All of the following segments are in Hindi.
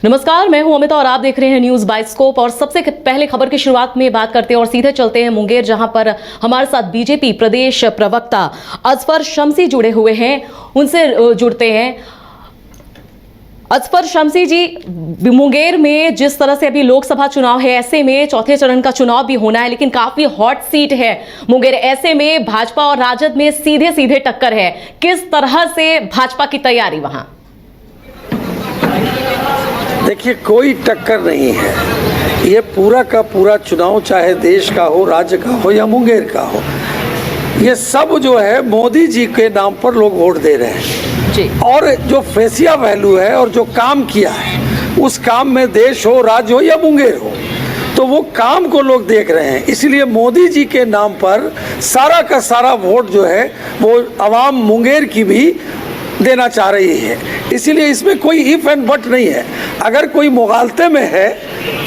नमस्कार, मैं हूं अमिता और आप देख रहे हैं न्यूज बाइस्कोप। और सबसे पहले खबर की शुरुआत में बात करते हैं और सीधे चलते हैं मुंगेर, जहां पर हमारे साथ बीजेपी प्रदेश प्रवक्ता असफर शमसी जुड़े हुए हैं। उनसे जुड़ते हैं। असफर शमसी जी, मुंगेर में जिस तरह से अभी लोकसभा चुनाव है, ऐसे में चौथे चरण का चुनाव भी होना है, लेकिन काफी हॉट सीट है मुंगेर। ऐसे में भाजपा और राजद में सीधे सीधे टक्कर है। किस तरह से भाजपा की तैयारी वहां? देखिए, कोई टक्कर नहीं है। ये पूरा का पूरा चुनाव, चाहे देश का हो, राज्य का हो या मुंगेर का हो, ये सब जो है मोदी जी के नाम पर लोग वोट दे रहे हैं जी। और जो फेसिया वैल्यू है और जो काम किया है, उस काम में देश हो, राज्य हो या मुंगेर हो, तो वो काम को लोग देख रहे हैं। इसलिए मोदी जी के नाम पर सारा का सारा वोट जो है वो आवाम मुंगेर की भी देना चाह रही है। इसीलिए इसमें कोई इफ एंड बट नहीं है। अगर कोई मुगालते में है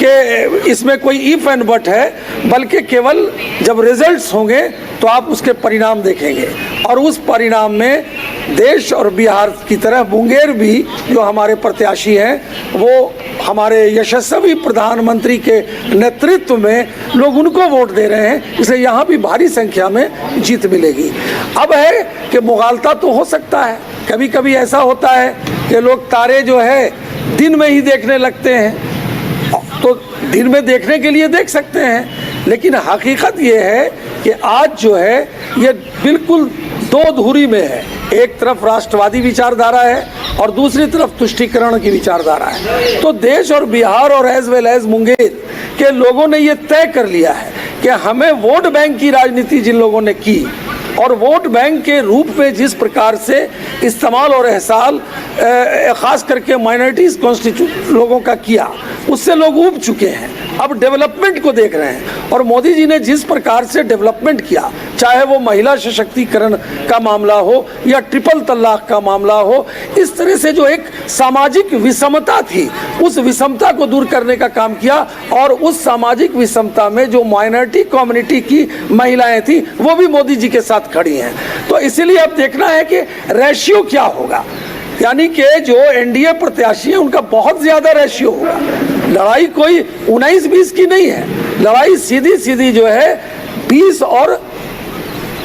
कि इसमें कोई इफ एंड बट है, बल्कि केवल जब रिजल्ट्स होंगे तो आप उसके परिणाम देखेंगे, और उस परिणाम में देश और बिहार की तरह मुंगेर भी जो हमारे प्रत्याशी हैं, वो हमारे यशस्वी प्रधानमंत्री के नेतृत्व में लोग उनको वोट दे रहे हैं। इसलिए यहाँ भी भारी संख्या में जीत मिलेगी। अब है कि मुगालता तो हो सकता है, कभी कभी ऐसा होता है कि लोग तारे जो है दिन में ही देखने लगते हैं, तो दिन में देखने के लिए देख सकते हैं, लेकिन हकीकत ये है कि आज जो है ये बिल्कुल दो धुरी में है। एक तरफ राष्ट्रवादी विचारधारा है और दूसरी तरफ तुष्टीकरण की विचारधारा है। तो देश और बिहार और एज वेल एज मुंगेर के लोगों ने ये तय कर लिया है कि हमें वोट बैंक की राजनीति जिन लोगों ने की और वोट बैंक के रूप में जिस प्रकार से इस्तेमाल और एहसाल ख़ास करके माइनॉरिटीज़ कॉन्स्टिट्यूट लोगों का किया, उससे लोग ऊब चुके हैं। अब डेवलपमेंट को देख रहे हैं, और मोदी जी ने जिस प्रकार से डेवलपमेंट किया, चाहे वो महिला सशक्तिकरण का मामला हो या ट्रिपल तलाक का मामला हो, इस तरह से जो एक सामाजिक विषमता थी, उस विषमता को दूर करने का काम किया। और उस सामाजिक विषमता में जो माइनॉरिटी कम्युनिटी की महिलाएं थी, वो भी मोदी जी के साथ खड़ी हैं। तो इसीलिए अब देखना है कि रेशियो क्या होगा, यानी कि जो एनडीए प्रत्याशी है उनका बहुत ज़्यादा रेशियो होगा। लड़ाई कोई 19-20 की नहीं है, लड़ाई सीधी सीधी जो है 20 और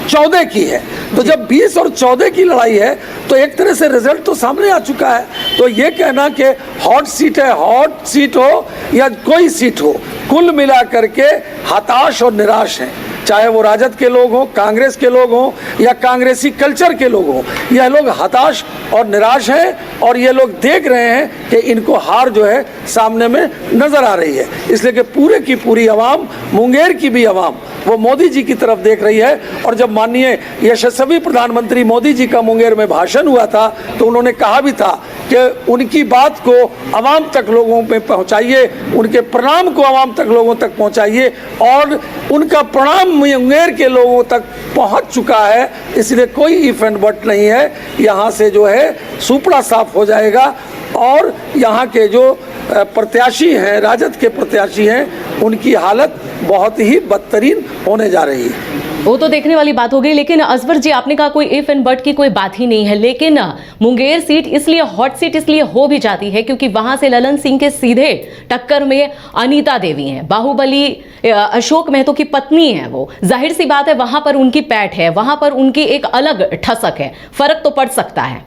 14 की है। तो जब 20 और 14 की लड़ाई है तो एक तरह से रिजल्ट तो सामने आ चुका है। तो ये कहना कि हॉट सीट है, हॉट सीट हो या कोई सीट हो, कुल मिला करके हताश और निराश हैं। चाहे वो राजद के लोग हों, कांग्रेस के लोग हों या कांग्रेसी कल्चर के लोग हों, यह लोग हताश और निराश हैं। और ये लोग देख रहे हैं कि इनको हार जो है सामने में नज़र आ रही है। इसलिए कि पूरे की पूरी आवाम, मुंगेर की भी आवाम, वो मोदी जी की तरफ देख रही है। और जब माननीय यशस्वी प्रधानमंत्री मोदी जी का मुंगेर में भाषण हुआ था, तो उन्होंने कहा भी था कि उनकी बात को आवाम तक लोगों में पहुंचाइए, उनके प्रणाम को आवाम तक लोगों तक पहुंचाइए। और उनका प्रणाम मुंगेर के लोगों तक पहुंच चुका है। इसलिए कोई इफ एंड बट नहीं है। यहाँ से जो है सुपड़ा साफ हो जाएगा, और यहाँ के जो प्रत्याशी हैं, राजद के प्रत्याशी हैं, उनकी हालत बहुत ही बदतरीन होने जा रही है। वो तो देखने वाली बात हो गई। लेकिन असफर जी, आपने कहा कोई इफ एंड बट की कोई बात ही नहीं है, लेकिन मुंगेर सीट इसलिए हॉट सीट इसलिए हो भी जाती है क्योंकि वहां से ललन सिंह के सीधे टक्कर में अनीता देवी हैं, बाहुबली अशोक महतो की पत्नी है। वो जाहिर सी बात है, वहां पर उनकी पैठ है, वहां पर उनकी एक अलग ठसक है, फर्क तो पड़ सकता है।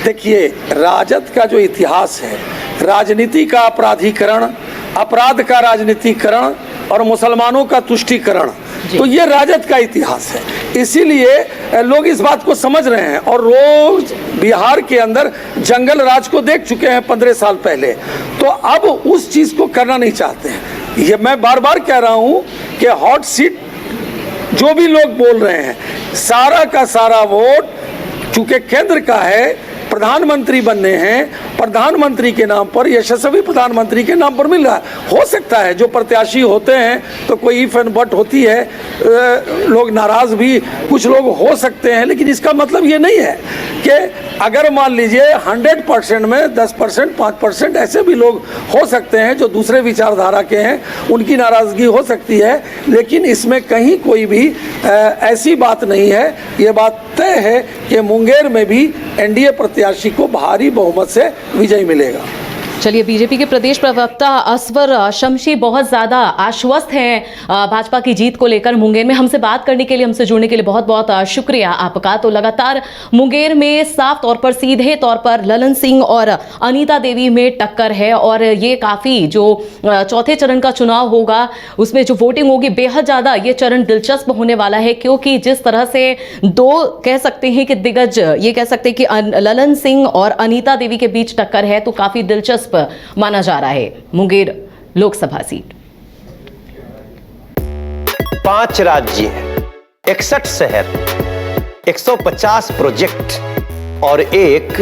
देखिए, राजद का जो इतिहास है, राजनीति का अपराधीकरण, अपराध का राजनीतिकरण और मुसलमानों का तुष्टीकरण, तो ये राजद का इतिहास है। इसीलिए लोग इस बात को समझ रहे हैं। और रोज बिहार के अंदर जंगल राज को देख चुके हैं 15 साल पहले, तो अब उस चीज़ को करना नहीं चाहते हैं। ये मैं बार बार कह रहा हूँ कि हॉट सीट जो भी लोग बोल रहे हैं, सारा का सारा वोट चूँकि केंद्र का है, प्रधानमंत्री बनने हैं, प्रधानमंत्री के नाम पर, यशस्वी प्रधानमंत्री के नाम पर मिल रहा है। हो सकता है जो प्रत्याशी होते हैं तो कोई इफ एंड बट होती है, लोग नाराज भी कुछ लोग हो सकते हैं, लेकिन इसका मतलब ये नहीं है कि अगर मान लीजिए 100% में 10%, 5% ऐसे भी लोग हो सकते हैं जो दूसरे विचारधारा के हैं, उनकी नाराज़गी हो सकती है। लेकिन इसमें कहीं कोई भी ऐसी बात नहीं है। ये बात तय है कि मुंगेर में भी एनडीए प्रत्याशी को भारी बहुमत से विजय मिलेगा। चलिए, बीजेपी के प्रदेश प्रवक्ता असवर शमशी बहुत ज्यादा आश्वस्त हैं भाजपा की जीत को लेकर मुंगेर में। हमसे बात करने के लिए, हमसे जुड़ने के लिए बहुत बहुत शुक्रिया आपका। तो लगातार मुंगेर में साफ तौर पर, सीधे तौर पर ललन सिंह और अनीता देवी में टक्कर है और ये काफी जो चौथे चरण का चुनाव होगा उसमें जो वोटिंग होगी बेहद ज्यादा ये चरण दिलचस्प होने वाला है, क्योंकि जिस तरह से दो कह सकते हैं कि दिग्गज, ये कह सकते हैं कि ललन सिंह और अनीता देवी के बीच टक्कर है, तो काफी दिलचस्प माना जा रहा है मुंगेर लोकसभा सीट। 5 राज्य, 61 शहर, 150 प्रोजेक्ट और एक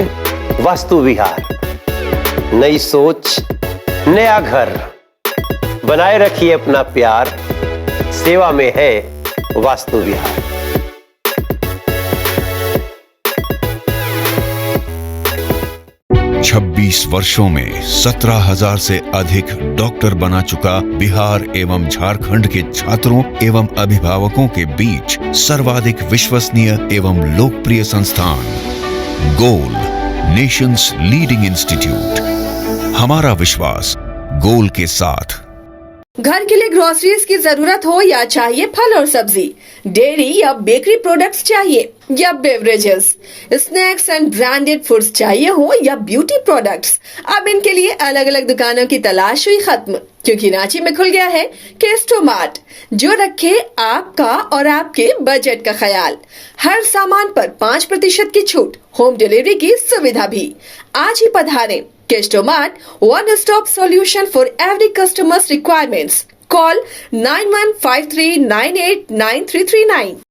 वास्तु विहार। नई सोच, नया घर, बनाए रखिए अपना प्यार, सेवा में है वास्तु विहार। छब्बीस वर्षों में 17,000 से अधिक डॉक्टर बना चुका बिहार एवं झारखंड के छात्रों एवं अभिभावकों के बीच सर्वाधिक विश्वसनीय एवं लोकप्रिय संस्थान गोल, नेशंस लीडिंग इंस्टीट्यूट। हमारा विश्वास गोल के साथ। घर के लिए ग्रोसरीज की जरूरत हो या चाहिए फल और सब्जी, डेयरी या बेकरी प्रोडक्ट्स चाहिए या beverages, snacks and branded foods चाहिए हो या ब्यूटी प्रोडक्ट्स, अब इनके लिए अलग अलग दुकानों की तलाश हुई खत्म, क्योंकि रांची में खुल गया है केस्टो मार्ट, जो रखे आपका और आपके बजट का ख्याल। हर सामान पर 5% की छूट, होम डिलीवरी की सुविधा भी। आज ही पधारें Kesto Mart, one stop solution for every customer's requirements. Call 9153989339.